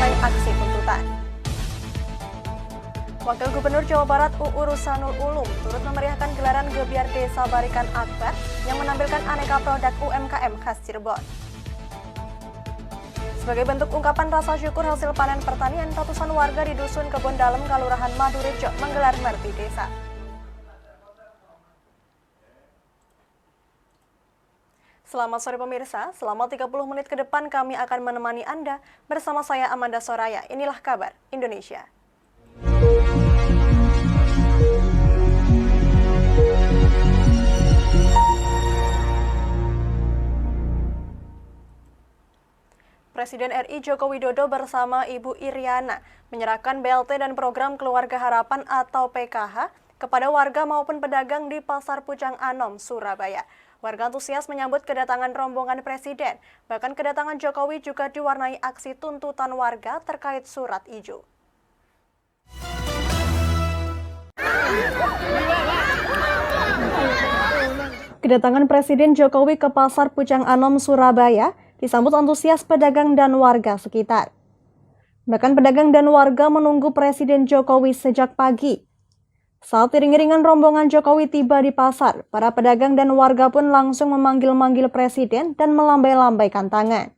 mewarnai aksi tuntutan. Wakil Gubernur Jawa Barat UU Ruzanul Ulum turut memeriahkan gelaran Gebyar Desa Barikan Akbar yang menampilkan aneka produk UMKM khas Cirebon. Sebagai bentuk ungkapan rasa syukur hasil panen pertanian, ratusan warga di Dusun Kebon Dalem, Kelurahan Madurejo menggelar merti desa. Selamat sore pemirsa, selama 30 menit ke depan kami akan menemani Anda bersama saya Amanda Soraya. Inilah kabar Indonesia. Presiden RI Joko Widodo bersama Ibu Iriana menyerahkan BLT dan program Keluarga Harapan atau PKH kepada warga maupun pedagang di Pasar Pucang Anom, Surabaya. Warga antusias menyambut kedatangan rombongan Presiden, bahkan kedatangan Jokowi juga diwarnai aksi tuntutan warga terkait surat ijo. Kedatangan Presiden Jokowi ke Pasar Pucang Anom, Surabaya disambut antusias pedagang dan warga sekitar. Bahkan pedagang dan warga menunggu Presiden Jokowi sejak pagi. Saat iring-iringan rombongan Jokowi tiba di pasar, para pedagang dan warga pun langsung memanggil-manggil Presiden dan melambai-lambaikan tangan.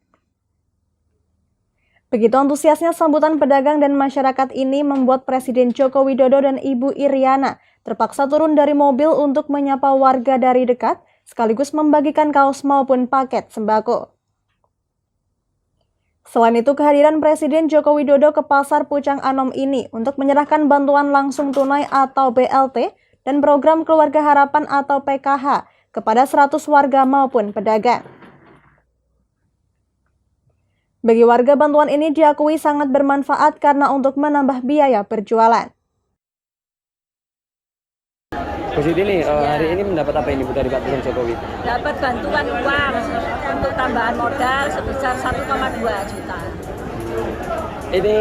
Begitu antusiasnya sambutan pedagang dan masyarakat ini membuat Presiden Joko Widodo dan Ibu Iriana terpaksa turun dari mobil untuk menyapa warga dari dekat, sekaligus membagikan kaos maupun paket sembako. Selain itu, kehadiran Presiden Joko Widodo ke Pasar Pucang Anom ini untuk menyerahkan bantuan langsung tunai atau BLT dan program Keluarga Harapan atau PKH kepada 100 warga maupun pedagang. Bagi warga, bantuan ini diakui sangat bermanfaat karena untuk menambah biaya berjualan. Posisi ini hari ini mendapat apa ini Bu dari Pak Presiden Jokowi? Dapat bantuan uang untuk tambahan modal sebesar 1,2 juta. Ini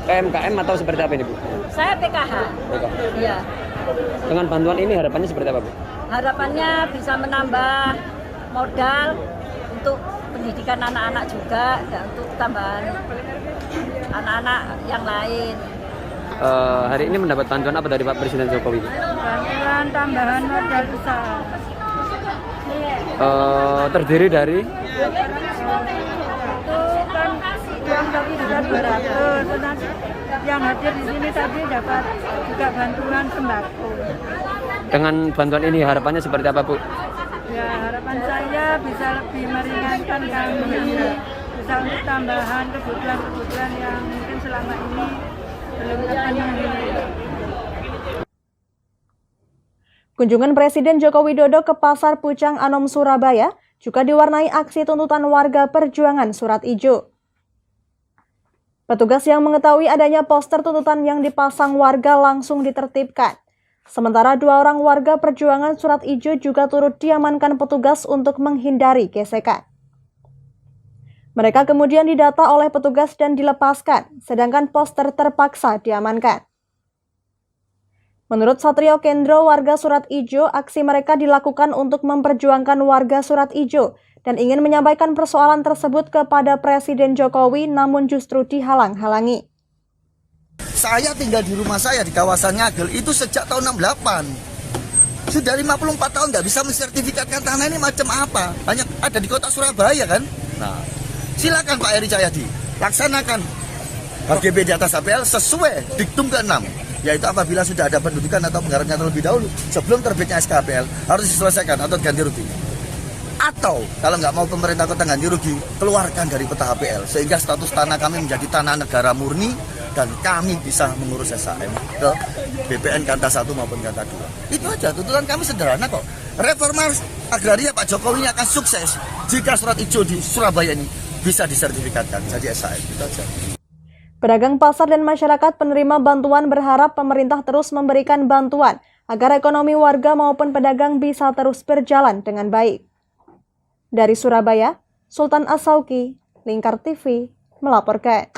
PMKM atau seperti apa ini Bu? Saya PKH. Iya. Dengan bantuan ini harapannya seperti apa Bu? Harapannya bisa menambah modal untuk pendidikan anak-anak juga dan untuk tambahan anak-anak yang lain. Hari ini mendapat bantuan apa dari Pak Presiden Jokowi? Bantuan tambahan modal usaha. Terdiri dari? Itu kan uang tadi juga 200. Yang hadir di sini tadi dapat juga bantuan sembako. Dengan bantuan ini harapannya seperti apa Bu? Ya, harapan saya bisa lebih meringankan kami, bisa untuk tambahan kebutuhan-kebutuhan yang mungkin selama ini belum terpenuhi. Kunjungan Presiden Joko Widodo ke Pasar Pucang Anom, Surabaya juga diwarnai aksi tuntutan warga perjuangan surat ijo. Petugas yang mengetahui adanya poster tuntutan yang dipasang warga langsung ditertibkan. Sementara 2 orang warga perjuangan surat ijo juga turut diamankan petugas untuk menghindari gesekan. Mereka kemudian didata oleh petugas dan dilepaskan, sedangkan poster terpaksa diamankan. Menurut Satrio Kendro, warga Surat Ijo, aksi mereka dilakukan untuk memperjuangkan warga Surat Ijo dan ingin menyampaikan persoalan tersebut kepada Presiden Jokowi, namun justru dihalang-halangi. Saya tinggal di rumah saya di kawasan Ngagel itu sejak tahun 68. Sudah 54 tahun nggak bisa mensertifikatkan tanah ini macam apa. Banyak ada di kota Surabaya kan. Nah, silakan Pak Eri Cahyadi, laksanakan HGB di atas HPL sesuai diktum ke-6. Yaitu apabila sudah ada pendudukan atau penggarapnya terlebih dahulu sebelum terbitnya SKHPL harus diselesaikan atau ganti rugi. Atau kalau nggak mau pemerintah kota ganti rugi, keluarkan dari peta HPL sehingga status tanah kami menjadi tanah negara murni dan kami bisa mengurus SHM ke BPN Kanta 1 maupun Kanta 2. Itu aja, tuntutan kami sederhana kok. Reformasi agraria Pak Jokowi akan sukses jika surat ijo di Surabaya ini bisa disertifikatkan jadi SHM. Itu aja. Pedagang pasar dan masyarakat penerima bantuan berharap pemerintah terus memberikan bantuan agar ekonomi warga maupun pedagang bisa terus berjalan dengan baik. Dari Surabaya, Sultan As-Sauki, Lingkar TV, melaporkan.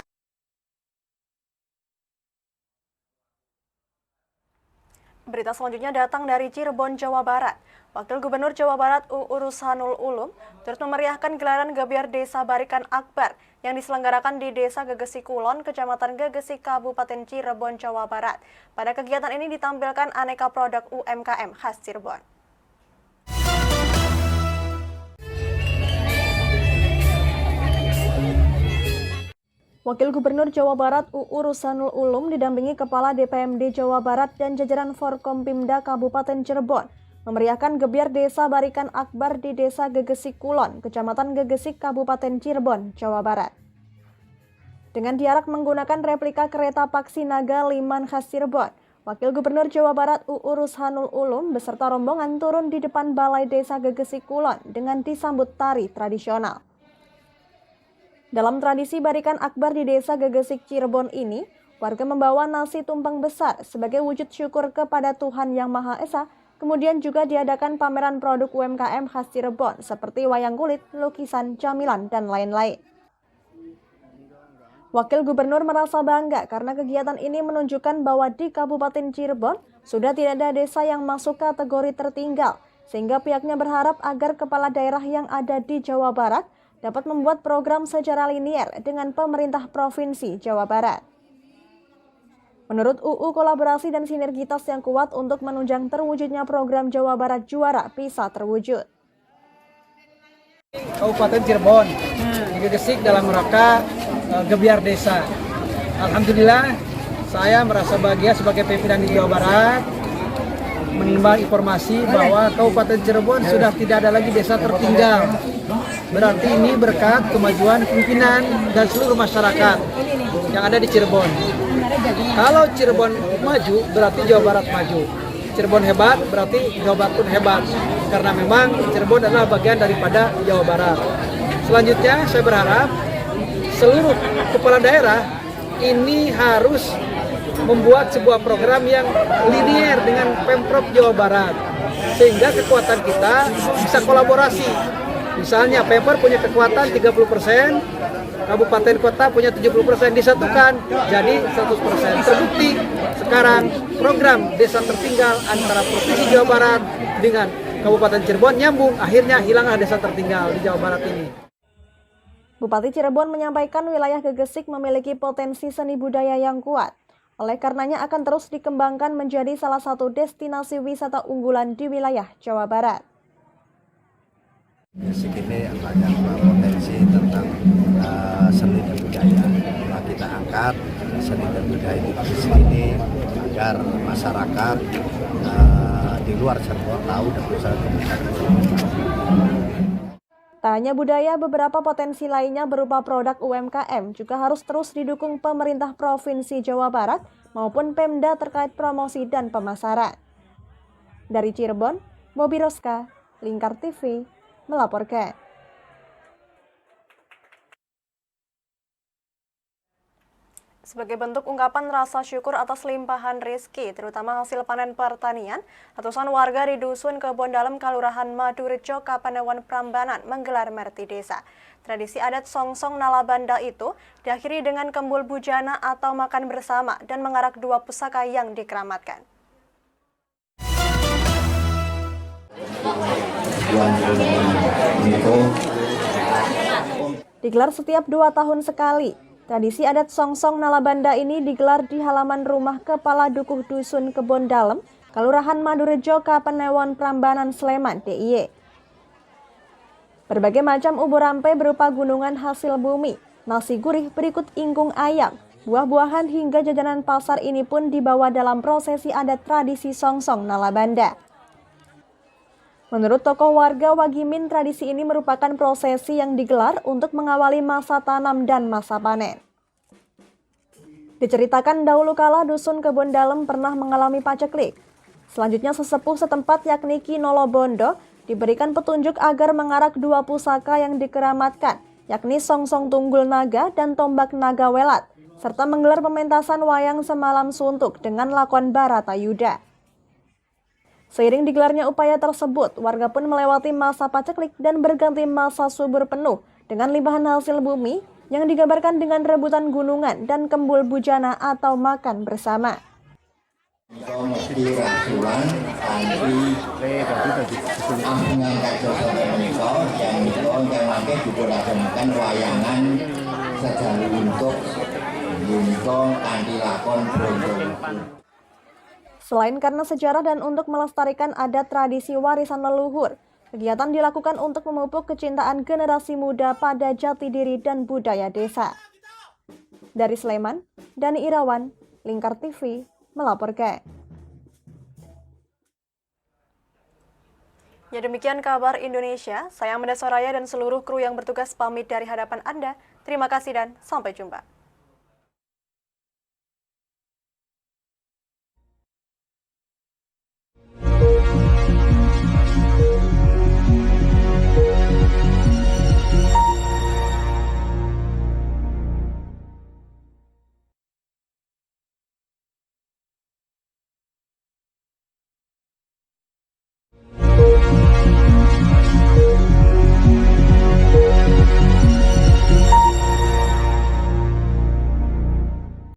Berita selanjutnya datang dari Cirebon, Jawa Barat. Wakil Gubernur Jawa Barat UU Ruzhanul Ulum turut memeriahkan gelaran Gebyar Desa Barikan Akbar yang diselenggarakan di Desa Gegesi Kulon, Kecamatan Gegesi, Kabupaten Cirebon, Jawa Barat. Pada kegiatan ini ditampilkan aneka produk UMKM khas Cirebon. Wakil Gubernur Jawa Barat UU Ruzhanul Ulum didampingi Kepala DPMD Jawa Barat dan jajaran Forkompimda Kabupaten Cirebon memeriahkan Gebyar Desa Barikan Akbar di Desa Gegesi Kulon, Kecamatan Gegesi, Kabupaten Cirebon, Jawa Barat. Dengan diarak menggunakan replika kereta Paksi Naga Liman khas Cirebon, Wakil Gubernur Jawa Barat UU Ruzhanul Ulum beserta rombongan turun di depan Balai Desa Gegesi Kulon dengan disambut tari tradisional. Dalam tradisi Barikan Akbar di Desa Gegesi Cirebon ini, warga membawa nasi tumpeng besar sebagai wujud syukur kepada Tuhan Yang Maha Esa. Kemudian juga diadakan pameran produk UMKM khas Cirebon seperti wayang kulit, lukisan, camilan, dan lain-lain. Wakil Gubernur merasa bangga karena kegiatan ini menunjukkan bahwa di Kabupaten Cirebon sudah tidak ada desa yang masuk kategori tertinggal, sehingga pihaknya berharap agar kepala daerah yang ada di Jawa Barat dapat membuat program secara linier dengan pemerintah Provinsi Jawa Barat. Menurut UU, kolaborasi dan sinergitas yang kuat untuk menunjang terwujudnya program Jawa Barat Juara bisa terwujud. Kabupaten Cirebon digesik dalam rangka Gebyar Desa. Alhamdulillah, saya merasa bahagia sebagai pimpinan di Jawa Barat menerima informasi bahwa Kabupaten Cirebon sudah tidak ada lagi desa tertinggal. Berarti ini berkat kemajuan pimpinan dan seluruh masyarakat yang ada di Cirebon. Kalau Cirebon maju, berarti Jawa Barat maju. Cirebon hebat, berarti Jawa Barat pun hebat. Karena memang Cirebon adalah bagian daripada Jawa Barat. Selanjutnya, saya berharap seluruh kepala daerah ini harus membuat sebuah program yang linier dengan Pemprov Jawa Barat. Sehingga kekuatan kita bisa kolaborasi. Misalnya Pemprov punya kekuatan 30%, kabupaten kota punya 70%, disatukan jadi 100%. Terbukti sekarang program desa tertinggal antara Provinsi Jawa Barat dengan Kabupaten Cirebon nyambung, akhirnya hilanglah desa tertinggal di Jawa Barat ini. Bupati Cirebon menyampaikan wilayah Gegesik memiliki potensi seni budaya yang kuat. Oleh karenanya akan terus dikembangkan menjadi salah satu destinasi wisata unggulan di wilayah Jawa Barat. Gegesik ini banyak potensi tentang seni dan budaya. Nah, kita angkat seni dan budaya di Gegesik ini agar masyarakat di luar Cirebon tahu dan bisa komunikasi. Tak hanya budaya, beberapa potensi lainnya berupa produk UMKM juga harus terus didukung pemerintah Provinsi Jawa Barat maupun Pemda terkait promosi dan pemasaran. Dari Cirebon, Bobi Roska, Lingkar TV, melaporkan. Sebagai bentuk ungkapan rasa syukur atas limpahan rezeki, terutama hasil panen pertanian, ratusan warga di Dusun Kebon Dalem, Kelurahan Madurejo, Kapanewon, Prambanan menggelar merti desa. Tradisi adat songsong nalabanda itu diakhiri dengan kembul bujana atau makan bersama dan mengarak dua pusaka yang dikeramatkan. Digelar setiap 2 tahun sekali. Tradisi adat songsong nalabanda ini digelar di halaman rumah Kepala Dukuh Dusun Kebon Dalem, Kelurahan Madurejo, Kapanewon, Prambanan, Sleman, DIY. Berbagai macam ubur rampe berupa gunungan hasil bumi, nasi gurih berikut ingkung ayam, buah-buahan hingga jajanan pasar ini pun dibawa dalam prosesi adat tradisi songsong nalabanda. Menurut tokoh warga Wagimin, tradisi ini merupakan prosesi yang digelar untuk mengawali masa tanam dan masa panen. Diceritakan dahulu kala Dusun Kebon Dalem pernah mengalami paceklik. Selanjutnya sesepuh setempat yakni Ki Nolobondo diberikan petunjuk agar mengarak dua pusaka yang dikeramatkan, yakni songsong tunggul naga dan tombak naga welat, serta menggelar pementasan wayang semalam suntuk dengan lakon Baratayuda. Seiring digelarnya upaya tersebut, warga pun melewati masa paceklik dan berganti masa subur penuh dengan limpahan hasil bumi yang digambarkan dengan rebutan gunungan dan kembul bujana atau makan bersama. mesti rasulan kanthi angkungan kados menika yang mangke dipuraken wayangan sejalu untuk kanthi lakon Brondong. Selain karena sejarah dan untuk melestarikan adat tradisi warisan leluhur, kegiatan dilakukan untuk memupuk kecintaan generasi muda pada jati diri dan budaya desa. Dari Sleman, Dani Irawan, Lingkar TV, melaporkan. Ya demikian kabar Indonesia, saya Amanda Soraya dan seluruh kru yang bertugas pamit dari hadapan Anda. Terima kasih dan sampai jumpa.